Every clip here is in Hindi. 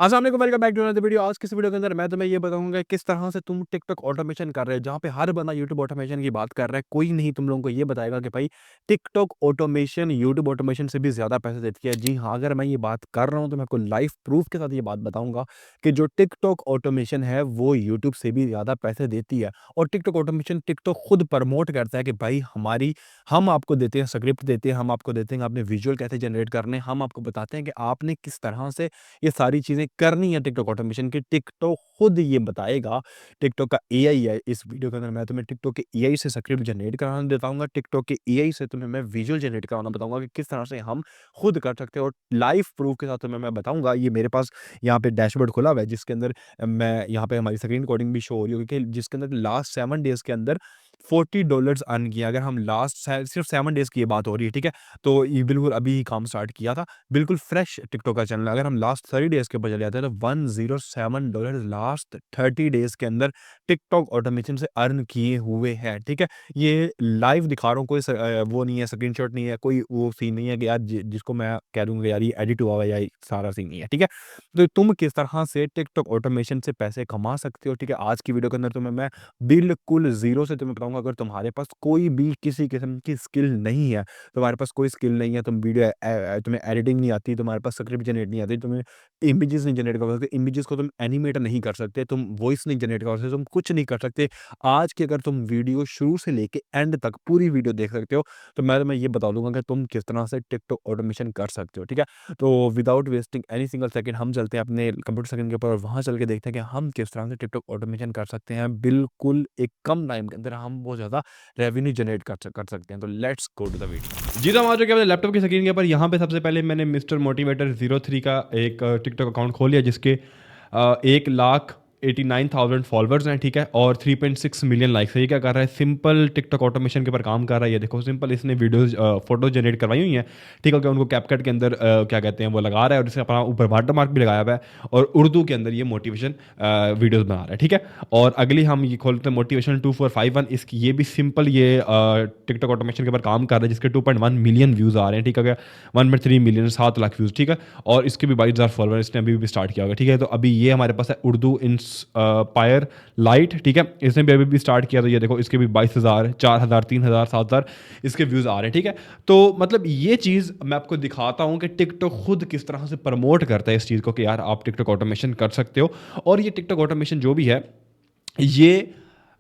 अस्सलाम वालेकुम, welcome back to another video. आज की इस वीडियो के अंदर मैं तुम्हें ये बताऊंगा किस तरह से तुम टिकटॉक ऑटोमेशन कर रहे हो। जहाँ पे हर बंदा यूट्यूब ऑटोमेशन की बात कर रहा है, कोई नहीं तुम लोगों को ये बताएगा कि भाई टिकटॉक ऑटोमेशन यूट्यूब ऑटोमेशन से भी ज़्यादा पैसे देती है। जी हाँ, अगर मैं ये बात कर रहा हूँ तो मैं आपको लाइव प्रूफ के साथ ये बात बताऊंगा कि जो टिकटॉक ऑटोमेशन है वो यूट्यूब से भी ज़्यादा पैसे देती है। और टिकटॉक ऑटोमेशन टिकटॉक खुद प्रमोट करता है कि भाई हम आपको देते हैं, स्क्रिप्ट देते हैं, हम आपको देते हैं आपने विजुअल कैसे जनरेट करने, हम आपको बताते हैं कि आपने किस तरह से ये सारी चीज़ें करनी है टिकटॉक ऑटोमेशन की। टिकटॉक खुद ये बताएगा। टिकटॉक का एआई है, इस वीडियो के अंदर मैं तुम्हें टिकटॉक के एआई से स्क्रिप्ट जनरेट कराना बताऊंगा। टिकटॉक के एआई से तुम्हें मैं विजुअल जनरेट कराना बताऊंगा कि किस तरह से हम खुद कर सकते हैं। और लाइव प्रूफ के साथ तुम्हें मैं बताऊंगा। ये मेरे पास यहाँ पे डैशबोर्ड खुला हुआ है जिसके अंदर मैं यहाँ पे हमारी स्क्रीन रिकॉर्डिंग भी शो हो रही होगी कि जिसके अंदर लास्ट 7 डेज के अंदर $40 अर्न किया। अगर हम लास्ट सिर्फ 7 डेज की ये बात हो रही है, ठीक है। तो ये बिल्कुल अभी ही काम स्टार्ट किया था, बिल्कुल फ्रेश टिकटॉक का चैनल है। अगर हम लास्ट 30 डेज़ के ऊपर चले जाते हैं तो $107 लास्ट 30 डेज़ के अंदर टिकटॉक ऑटोमेशन से अर्न किए हुए हैं, ठीक है। ये लाइव दिखा रहा हूँ, कोई वो नहीं है, स्क्रीनशॉट नहीं है, कोई वो सीन नहीं है कि यार जिसको मैं कह दूँगा यार ये एडिट हुआ हुआ है या ये सारा सीन नहीं है, ठीक है। तो तुम किस तरह से टिकटॉक ऑटोमेशन से पैसे कमा सकते हो, ठीक है। आज की वीडियो के अंदर तुम्हें मैं बिल्कुल ज़ीरो से तुम्हें बताऊँगा। अगर तुम्हारे पास कोई भी किसी किस्म की स्किल नहीं है, तुम्हारे पास कोई स्किल नहीं है, तुम तुम्हें एडिटिंग नहीं आती, तुम्हारे पास स्क्रिप्ट जनरेट नहीं आती, तुम्हें इमेजेस नहीं जनरेट कर सकते, इमेजेस को तुम एनिमेट नहीं कर सकते, तुम वॉइस नहीं जनरेट कर सकते, तुम कुछ नहीं कर सकते। आज की अगर तुम वीडियो शुरू से लेके एंड तक पूरी वीडियो देख सकते हो तो मैं तुम्हें ये बता दूंगा कि तुम किस तरह से टिकटॉक ऑटोमेशन कर सकते हो, ठीक है। तो without wasting any single second हम चलते हैं अपने कंप्यूटर स्क्रीन के ऊपर और वहां चल के देखते हैं कि हम किस तरह से टिकटॉक ऑटोमेशन कर सकते हैं। बिल्कुल एक कम टाइम के अंदर हम बहुत ज़्यादा रेवेन्यू जनरेट कर सकते हैं। तो let's go to the video. जी तो हम आ चुके हैं अपने लैपटॉप की स्क्रीन के ऊपर। यहाँ पे सबसे पहले मैंने मिस्टर मोटिवेटर 03 का एक टिकटॉक अकाउंट खोल लिया जिसके 1,89,000 फॉलोअर्स हैं, ठीक है। और 3.6 मिलियन लाइक्स है। ये क्या कर रहा है, सिंपल टिकटॉक ऑटोमेशन के ऊपर काम कर रहा है। ये देखो सिंपल इसने वीडियोज फोटो जनरेट करवाई हुई हैं, ठीक है। उनको कैपकट के अंदर क्या कहते हैं वो लगा रहा है और इससे अपना ऊपर वाटर मार्क भी लगाया हुआ है और उर्दू के अंदर ये मोटिवेशन वीडियोस बना रहा है, ठीक है। और अगली हम ये खोलते हैं मोटिवेशन 2451। इसकी ये भी सिंपल ये टिकटॉक ऑटोमेशन के ऊपर काम कर रहा है जिसके 2.1 मिलियन व्यूज़ आ रहे हैं, ठीक है। 1.3 मिलियन 7 लाख व्यूज़, ठीक है। और इसके भी 22,000 फॉलोअर इसने अभी भी स्टार्ट किया होगा, ठीक है। तो अभी ये हमारे पास है उर्दू इंस्पायर लाइट, ठीक है। इसने भी अभी स्टार्ट किया। तो ये देखो इसके भी 22,000 4,000 3,000 7,000 इसके व्यूज़ आ रहे हैं, ठीक है। तो मतलब ये चीज़ मैं आपको दिखाता हूँ कि टिकटॉक खुद किस तरह से प्रमोट करता है इस चीज़ को कि यार आप टिकटॉक ऑटोमेशन कर सकते हो। और ये टिकटॉक ऑटोमेशन जो भी है ये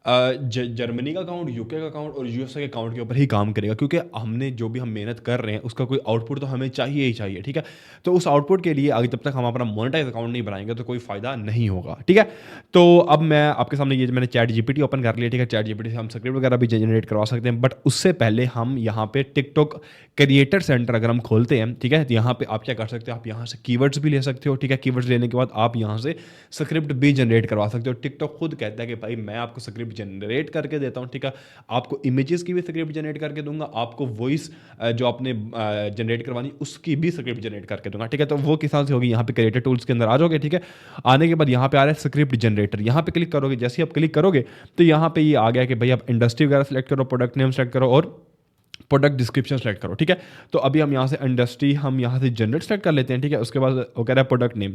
जर्मनी का अकाउंट, यूके का अकाउंट और यूएसए के अकाउंट के ऊपर ही काम करेगा क्योंकि हमने जो भी हम मेहनत कर रहे हैं उसका कोई आउटपुट तो हमें चाहिए ही चाहिए, ठीक है। तो उस आउटपुट के लिए आगे जब तक हम अपना मोनेटाइज अकाउंट नहीं बनाएंगे तो कोई फ़ायदा नहीं होगा, ठीक है। तो अब मैं आपके सामने ये मैंने चैट जीपीटी ओपन कर लिया, ठीक है। चैट जीपीटी से हम स्क्रिप्ट वगैरह भी जनरेट करवा सकते हैं, बट उससे पहले हम यहाँ पे टिकटॉक क्रिएटर सेंटर अगर हम खोलते हैं, ठीक है। तो यहाँ पे आप क्या कर सकते हो, आप यहाँ से कीवर्ड्स भी ले सकते हो, ठीक है। कीवर्ड्स लेने के बाद आप यहाँ से स्क्रिप्ट भी जनरेट करवा सकते हो। टिकटॉक खुद कहता है कि भाई मैं आपको स्क्रिप्ट जनरेट करके देता हूँ, ठीक है। आपको इमेजेस की भी स्क्रिप्ट जनरेट करके दूंगा, आपको वॉइस जो आपने जनरेट करवानी उसकी भी स्क्रिप्ट जनरेट करके दूंगा, ठीक है। तो वो किस तरह से होगी, यहाँ पे क्रिएटर टूल्स के अंदर आ जाओगे, ठीक है। आने के बाद यहाँ पे आ रहा है स्क्रिप्ट जनरेटर, यहाँ पे क्लिक करोगे। जैसे ही आप क्लिक करोगे तो यहाँ पे ये आ गया कि भाई आप इंडस्ट्री वगैरह सेलेक्ट करो, प्रोडक्ट नेम सेलेक्ट करो और प्रोडक्ट डिस्क्रिप्शन सेलेक्ट करो, ठीक है। तो अभी हम यहाँ से इंडस्ट्री हम यहाँ से जनरेट सेलेक्ट कर लेते हैं, ठीक है। उसके बाद वो कह रहा है प्रोडक्ट नेम।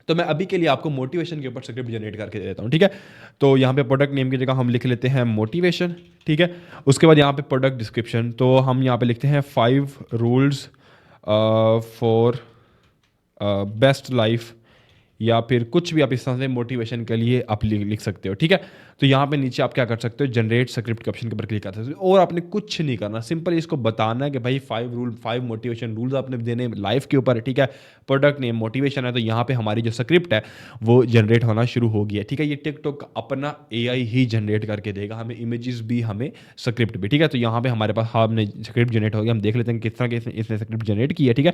तो मैं अभी के लिए आपको मोटिवेशन के ऊपर स्क्रिप्ट जनरेट करके दे देता हूँ, ठीक है। तो यहाँ पे प्रोडक्ट नेम की जगह हम लिख लेते हैं मोटिवेशन, ठीक है। उसके बाद यहाँ पे प्रोडक्ट डिस्क्रिप्शन, तो हम यहाँ पे लिखते हैं 5 रूल्स फॉर बेस्ट लाइफ या फिर कुछ भी आप इस तरह से मोटिवेशन के लिए आप लिख सकते हो, ठीक है। तो यहाँ पे नीचे आप क्या कर सकते हो, जनरेट स्क्रिप्ट के ऑप्शन के ऊपर क्लिक कर सकते हो और आपने कुछ नहीं करना, सिंपल इसको बताना है कि भाई 5 मोटिवेशन रूल्स आपने देने लाइफ के ऊपर, ठीक है। प्रोडक्ट नेम मोटिवेशन है, तो यहाँ पे हमारी जो स्क्रिप्ट है वो जनरेट होना शुरू हो गया है, ठीक है। ये टिकटॉक अपना एआई ही जनरेट करके देगा हमें इमेजेस भी, हमें स्क्रिप्ट भी, ठीक है। तो यहाँ पे हमारे पास हमने स्क्रिप्ट जनरेट हो गया। हम देख लेते हैं किस तरह के इसने स्क्रिप्ट जनरेट की है, ठीक है।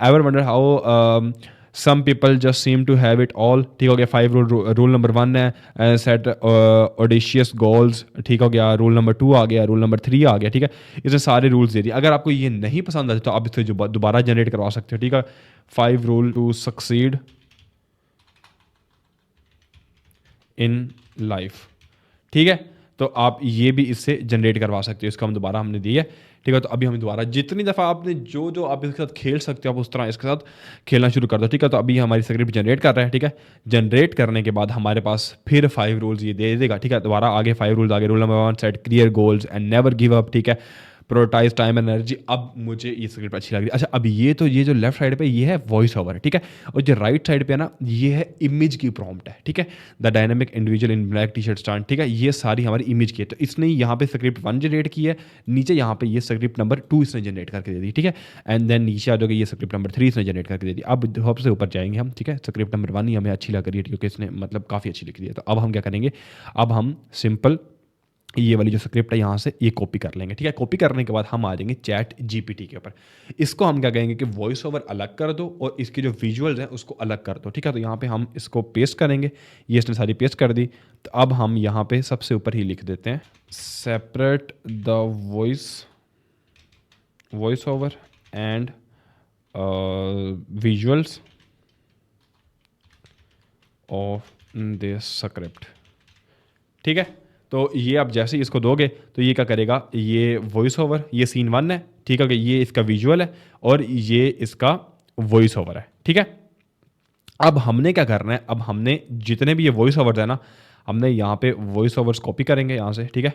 Ever wonder how some people just seem to have it all, ठीक हो गया। 5 रूल नंबर 1 है सेट ऑडिशियस गोल्स, ठीक हो गया। रूल नंबर 2 आ गया, रूल नंबर 3 आ गया, ठीक है। इसे सारे रूल्स दे दिए। अगर आपको ये नहीं पसंद आते तो आप इसे दोबारा जनरेट करवा सकते हो, ठीक है। 5 rule to succeed in life, ठीक है। तो आप ये भी इससे जनरेट करवा सकते हो। इसको हम दोबारा हमने दिया, ठीक है। तो अभी हम दोबारा जितनी दफ़ा आपने जो जो आप इसके साथ खेल सकते हो आप उस तरह इसके साथ खेलना शुरू कर दो, ठीक है। तो अभी हमारी स्क्रिप्ट जनरेट कर रहा है, ठीक है। जनरेट करने के बाद हमारे पास फिर 5 रूल्स ये दे देगा, ठीक है। दोबारा आगे 5 रूल्स आगे, rule number 1 set clear goals and never give up, ठीक है। Prioritise time energy. अब मुझे ये स्क्रिप्ट अच्छी लग रही है। अच्छा, अब ये जो लेफ्ट साइड पे ये है वॉइस ओवर है, ठीक है। और जो राइट साइड पे है ना, ये है इमेज की प्रॉम्प्ट है, ठीक है। The dynamic individual in black T shirt stand, ठीक है। ये सारी हमारी इमेज की है। तो इसने यहाँ पे स्क्रिप्ट 1 जनरेट की है, नीचे यहाँ पे ये स्क्रिप्ट नंबर 2 इसने जनरेट करके दे दी, ठीक है। एंड देन नीचे आ जाओगे, ये स्क्रिप्ट नंबर 3 इसने जनरेट करके दे दी। अब सबसे ऊपर जाएंगे हम, ठीक है। स्क्रिप्ट नंबर 1 ही हमें अच्छी लग रही है क्योंकि इसने मतलब काफ़ी अच्छी लिख दी है। तो अब हम क्या करेंगे, अब हम सिंपल ये वाली जो स्क्रिप्ट है यहाँ से ये कॉपी कर लेंगे, ठीक है। कॉपी करने के बाद हम आ जाएंगे चैट जीपीटी के ऊपर। इसको हम क्या कहेंगे कि वॉइस ओवर अलग कर दो और इसके जो विजुअल्स हैं उसको अलग कर दो, ठीक है। तो यहाँ पे हम इसको पेस्ट करेंगे, ये इसने सारी पेस्ट कर दी। तो अब हम यहाँ पे सबसे ऊपर ही लिख देते हैं separate the voice over and visuals of this script, ठीक है। तो ये आप जैसे ही इसको दोगे तो ये क्या करेगा, ये वॉइस ओवर, ये सीन 1 है, ठीक है। कि ये इसका विजुअल है और ये इसका वॉइस ओवर है, ठीक है। अब हमने क्या करना है, अब हमने जितने भी ये वॉइस ओवर्स है ना, हमने यहाँ पे वॉइस ओवर्स कॉपी करेंगे यहाँ से, ठीक है।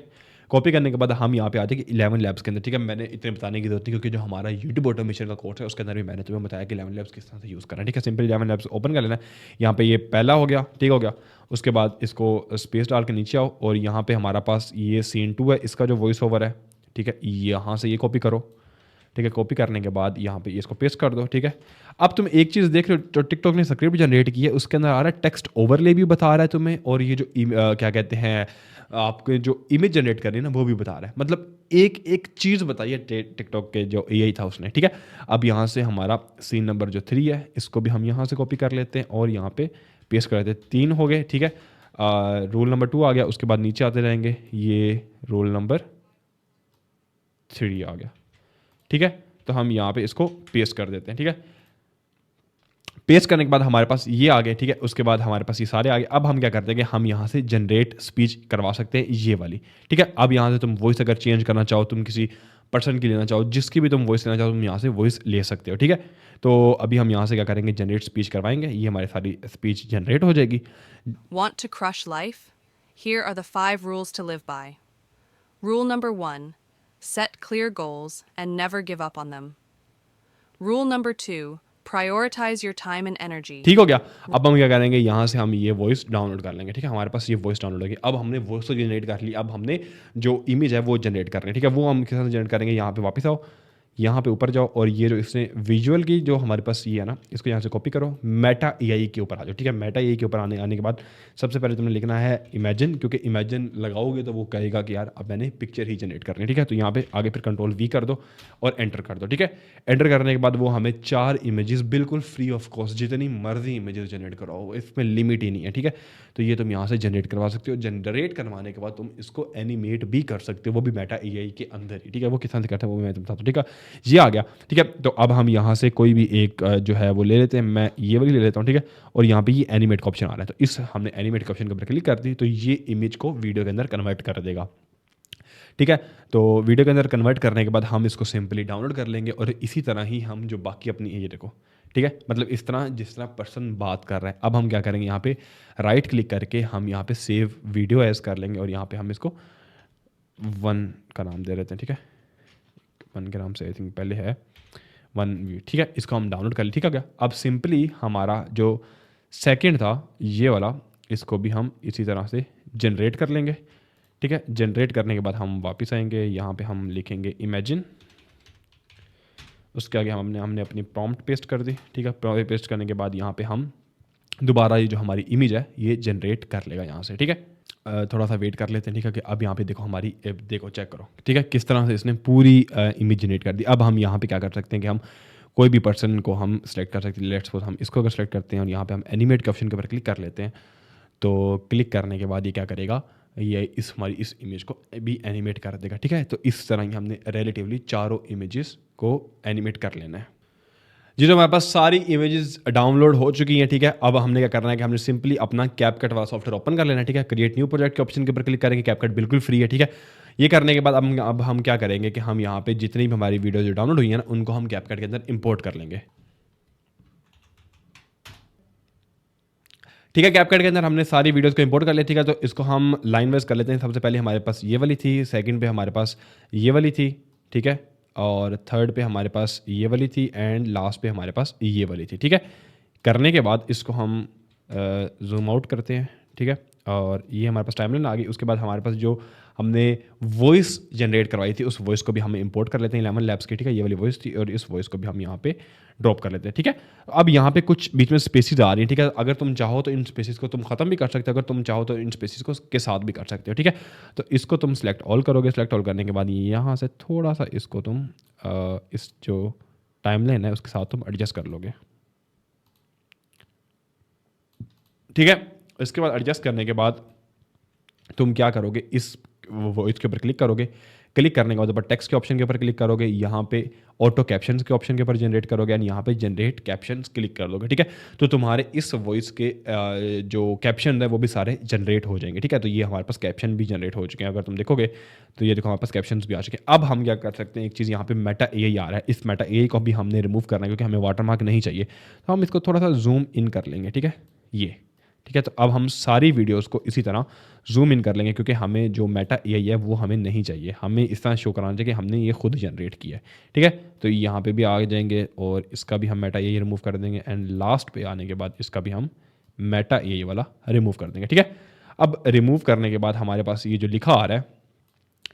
कॉपी करने के बाद हम यहाँ पे आ जाएंगे 11 लैब्स के अंदर, ठीक है। मैंने इतने बताने की जरूरत नहीं क्योंकि जो हमारा यूट्यूब ऑटोमेशन का कोर्स है उसके अंदर भी मैंने तुम्हें बताया कि 11 लैब्स किस तरह से यूज़ करना है, ठीक है। सिंपल 11 लैब्स ओपन कर लेना है। यहाँ पे ये पहला हो गया, ठीक हो गया। उसके बाद इसको स्पेस डाल के नीचे आओ और यहाँ पे हमारा पास ये सीन 2 है, इसका जो वॉइस ओवर है, ठीक है। यहाँ से ये कॉपी करो, ठीक है। कॉपी करने के बाद यहाँ पे इसको पेस्ट कर दो, ठीक है। अब तुम एक चीज़ देख रहे हो, जो टिकटॉक ने स्क्रिप्ट जनरेट की है उसके अंदर आ रहा है टेक्स्ट ओवरले भी बता रहा है तुम्हें, और ये जो क्या कहते हैं आपके जो इमेज जनरेट कर रही है ना वो भी बता रहा है। मतलब एक एक चीज़ बताइए टिकटॉक के जो एआई था उसने, ठीक है। अब यहाँ से हमारा सीन नंबर जो 3 है इसको भी हम यहाँ से कॉपी कर लेते हैं और यहाँ पे पेस्ट कर देते हैं। 3 हो गए, ठीक है। रूल नंबर 2 आ गया, उसके बाद नीचे आते रहेंगे, ये रूल नंबर 3 आ गया, ठीक है। तो हम यहाँ पे इसको पेस्ट कर देते हैं, ठीक है। पेस्ट करने के बाद हमारे पास ये आ गए, ठीक है। उसके बाद हमारे पास ये सारे आ गए। अब हम क्या करते हैं कि हम यहाँ से जनरेट स्पीच करवा सकते हैं, ये वाली, ठीक है। अब यहाँ से तुम वॉइस अगर चेंज करना चाहो, तुम किसी पर्सन की लेना चाहो, जिसकी भी तुम वॉइस लेना चाहो, तुम यहाँ से वॉइस ले सकते हो, ठीक है। तो अभी हम यहाँ से क्या करेंगे, जनरेट स्पीच करवाएंगे, ये हमारी सारी स्पीच जनरेट हो जाएगी। Want to crush life? Here are the 5 rules to live by. Rule number 1: set clear goals and never give up on them. Rule number 2: prioritize your time and energy. ठीक हो गया। अब हम क्या करेंगे, यहाँ से हम ये वॉइस डाउनलोड कर लेंगे, ठीक है। हमारे पास ये वॉइस डाउनलोड होगी। अब हमने वॉइस तो जनरेट कर ली, अब हमने जो इमेज है वो जनरेट कर रहे हैं, ठीक है। वो हम किस तरह जनरेट करेंगे, यहाँ पे वापस आओ, यहाँ पे ऊपर जाओ और ये जो इसने विजुअल की जो हमारे पास ये है ना, इसको यहाँ से कॉपी करो, मेटा एआई के ऊपर आ जाओ, ठीक है। मेटा एआई के ऊपर आने के बाद सबसे पहले तुमने लिखना है इमेजिन, क्योंकि इमेजिन लगाओगे तो वो कहेगा कि यार अब मैंने पिक्चर ही जनरेट करनी है, ठीक है। तो यहाँ पे आगे फिर कंट्रोल वी कर दो और एंटर कर दो, ठीक है। एंटर करने के बाद वो हमें 4 इमेजेस बिल्कुल फ्री ऑफ कॉस्ट, जितनी मर्जी इमेजेस जनरेट कराओ, इसमें लिमिट ही नहीं है, ठीक है। तो ये तुम यहाँ से जनरेट करवा सकते हो। जनरेट करवाने के बाद तुम इसको एनिमेट भी कर सकते हो, वो भी मेटा एआई के अंदर ही, ठीक है। वो किस तरह से करते हैं वो मैं तुम बताता हूँ, ठीक है। ये आ गया, ठीक है। तो अब हम यहाँ से कोई भी एक जो है वो ले लेते हैं, मैं ये वाली ले लेता हूँ, ठीक है। और यहाँ पे ये एनिमेट का ऑप्शन आ रहा है, तो इस हमने एनिमेट के ऑप्शन के ऊपर क्लिक कर दी तो ये इमेज को वीडियो के अंदर कन्वर्ट कर देगा, ठीक है। तो वीडियो के अंदर कन्वर्ट करने के बाद हम इसको सिंपली डाउनलोड कर लेंगे और इसी तरह ही हम जो बाकी अपनी ये देखो, ठीक है, मतलब इस तरह जिस तरह पर्सन बात कर रहा है। अब हम क्या करेंगे, यहाँ पे राइट क्लिक करके हम यहाँ पे सेव वीडियो एज कर लेंगे और यहाँ पे हम इसको 1 का नाम दे देते हैं, ठीक है। 1 के नाम से आई थिंक पहले है 1 व्यू, ठीक है। इसको हम डाउनलोड कर लें, ठीक है क्या। अब सिंपली हमारा जो सेकंड था ये वाला, इसको भी हम इसी तरह से जनरेट कर लेंगे, ठीक है। जनरेट करने के बाद हम वापस आएंगे, यहाँ पे हम लिखेंगे इमेजिन, उसके आगे हमने अपनी प्रॉम्प्ट पेस्ट कर दी, ठीक है। प्रॉम्प्ट पेस्ट करने के बाद यहाँ पे हम दोबारा ये जो हमारी इमेज है ये जनरेट कर लेगा यहाँ से, ठीक है। थोड़ा सा वेट कर लेते हैं, ठीक है। कि अब यहाँ पे देखो हमारी देखो चेक करो, ठीक है, किस तरह से इसने पूरी इमेज जनरेट कर दी। अब हम यहाँ पे क्या कर सकते हैं कि हम कोई भी पर्सन को हम सेलेक्ट कर सकते हैं। लेट्स सपोज हम इसको अगर सेलेक्ट करते हैं और यहाँ पे हम एनिमेट के ऑप्शन के ऊपर क्लिक कर लेते हैं, तो क्लिक करने के बाद ये क्या करेगा, ये हमारी इस इमेज को भी एनिमेट कर देगा, ठीक है। तो इस तरह ही हमने रिलेटिवली चारों इमेजेस को एनिमेट कर लेना है। जी, तो हमारे पास सारी इमेजेस डाउनलोड हो चुकी हैं, ठीक है। अब हमने क्या करना है कि हमने सिंपली अपना कैपकट वाला सॉफ्टवेयर ओपन कर लेना है, ठीक है। क्रिएट न्यू प्रोजेक्ट के ऑप्शन के ऊपर क्लिक करेंगे, कैपकट बिल्कुल फ्री है, ठीक है। ये करने के बाद अब हम क्या करेंगे कि हम यहाँ पे जितनी भी हमारी वीडियो जो डाउनलोड हुई है ना, उनको हम कैपकट के अंदर इंपोर्ट कर लेंगे। ठीक है, कैपकट के अंदर हमने सारी वीडियोस को इंपोर्ट कर लिया। ठीक है, तो इसको हम लाइन वाइज कर लेते हैं। सबसे पहले हमारे पास ये वाली थी, सेकंड पे हमारे पास ये वाली थी, ठीक है, और थर्ड पे हमारे पास ये वाली थी, एंड लास्ट पे हमारे पास ये वाली थी। ठीक है, करने के बाद इसको हम जूम आउट करते हैं। ठीक है, और ये हमारे पास टाइमलाइन आ गई। उसके बाद हमारे पास जो हमने वॉइस जनरेट करवाई थी, उस वॉइस को भी हम इंपोर्ट कर लेते हैं लेमन लैब्स की। ठीक है, ये वाली वॉइस थी और इस वॉइस को भी हम यहाँ पे ड्रॉप कर लेते हैं। ठीक है, अब यहाँ पे कुछ बीच में स्पेसिस आ रही हैं। ठीक है, अगर तुम चाहो तो इन स्पेसिस को तुम खत्म भी कर सकते हो, अगर तुम चाहो तो इन स्पेसिस को के साथ भी कर सकते हो। ठीक है, तो इसको तुम सेलेक्ट ऑल करोगे। सेलेक्ट ऑल करने के बाद यहाँ से थोड़ा सा इसको तुम इस जो टाइमलाइन है उसके साथ तुम एडजस्ट कर लोगे। ठीक है, इसके बाद एडजस्ट करने के बाद तुम क्या करोगे, इस वॉइस के ऊपर क्लिक करोगे। क्लिक करने के बाद ऊपर टेक्स्ट के ऑप्शन के ऊपर क्लिक करोगे, यहाँ पे ऑटो कैप्शंस के ऑप्शन के ऊपर जनरेट करोगे एंड यहाँ पे जनरेट कैप्शंस क्लिक कर दोगे। ठीक है, तो तुम्हारे इस वॉइस के जो कैप्शन है वो भी सारे जनरेट हो जाएंगे। ठीक है, तो ये हमारे पास कैप्शन भी जनरेट हो चुके हैं। अगर तुम देखोगे तो ये देखो हमारे पास कैप्शन भी आ चुके हैं। अब हम क्या कर सकते हैं, एक चीज़ यहाँ पे मेटा एआई आ रहा है, इस मेटा एआई को भी हमने रिमूव करना है क्योंकि हमें वाटरमार्क नहीं चाहिए। तो हम इसको थोड़ा सा जूम इन कर लेंगे। ठीक है, ये ठीक है, तो अब हम सारी वीडियोस को इसी तरह जूम इन कर लेंगे क्योंकि हमें जो मेटा एआई है वो हमें नहीं चाहिए। हमें इस तरह शो कराना चाहिए कि हमने ये खुद जनरेट किया है। ठीक है, तो यहाँ पे भी आ जाएंगे और इसका भी हम मेटा एआई रिमूव कर देंगे एंड लास्ट पे आने के बाद इसका भी हम मेटा एआई वाला रिमूव कर देंगे। ठीक है, अब रिमूव करने के बाद हमारे पास ये जो लिखा आ रहा है,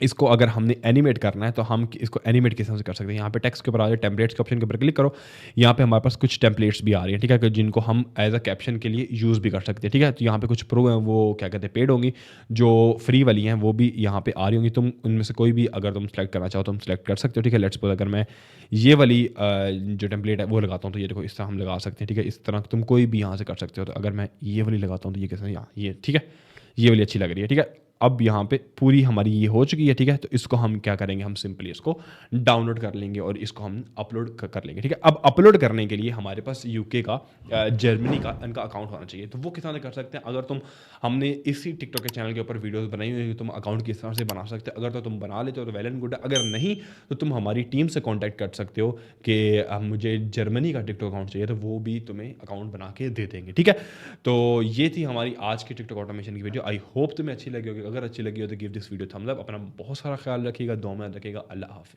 इसको अगर हमने एनिमेट करना है तो हम इसको एनिमेट किस तरह से कर सकते हैं। यहाँ पे टेक्स्ट के ऊपर आ जाए, टेम्पलेट्स के ऑप्शन के ऊपर क्लिक करो। यहाँ पे हमारे पास कुछ टेम्पलेट्स भी आ रही हैं। ठीक है, कि जिनको हम एज अ कैप्शन के लिए यूज़ भी कर सकते हैं। ठीक है, तो यहाँ पे कुछ प्रो हैं, वो क्या कहते हैं पेड होंगी, जो फ्री वाली हैं वो भी यहाँ पे आ रही होंगी। तुम उनमें से कोई भी अगर तुम सेलेक्ट करना चाहो तो तुम सेलेक्ट कर सकते हो। ठीक है, लेट्स सपोज अगर मैं ये वाली जो टेम्पलेट है वो लगाता हूँ तो ये देखो इस तरह हम लगा सकते हैं। ठीक है, इस तरह तुम कोई भी यहाँ से कर सकते हो। तो अगर मैं ये वाली लगाता हूँ तो ये कैसे, यहाँ ये ठीक है, ये वाली अच्छी लग रही है। ठीक है, अब यहाँ पे पूरी हमारी ये हो चुकी है। ठीक है, तो इसको हम क्या करेंगे, हम सिंपली इसको डाउनलोड कर लेंगे और इसको हम अपलोड कर लेंगे। ठीक है, अब अपलोड करने के लिए हमारे पास यूके का जर्मनी का इनका अकाउंट होना चाहिए। तो वो किस तरह से कर सकते हैं, अगर तुम हमने इसी टिकटॉक के चैनल के ऊपर वीडियोस बनाई हुई है, तुम अकाउंट किस तरह से बना सकते हो। अगर तो तुम बना लेते हो तो वेल एंड गुड है, अगर नहीं तो तुम हमारी टीम से कॉन्टैक्ट कर सकते हो कि मुझे जर्मनी का टिकटॉक अकाउंट चाहिए, तो वो भी तुम्हें अकाउंट बना के दे देंगे। ठीक है, तो ये थी हमारी आज की टिकटॉक ऑटोमेशन की वीडियो। आई होप तुम्हें अच्छी लगी होगी। अगर अच्छी लगी हो तो give this video Thums up. अपना बहुत सारा ख्याल रखिएगा, दुआ में रखिएगा। अल्लाह हाफिज़।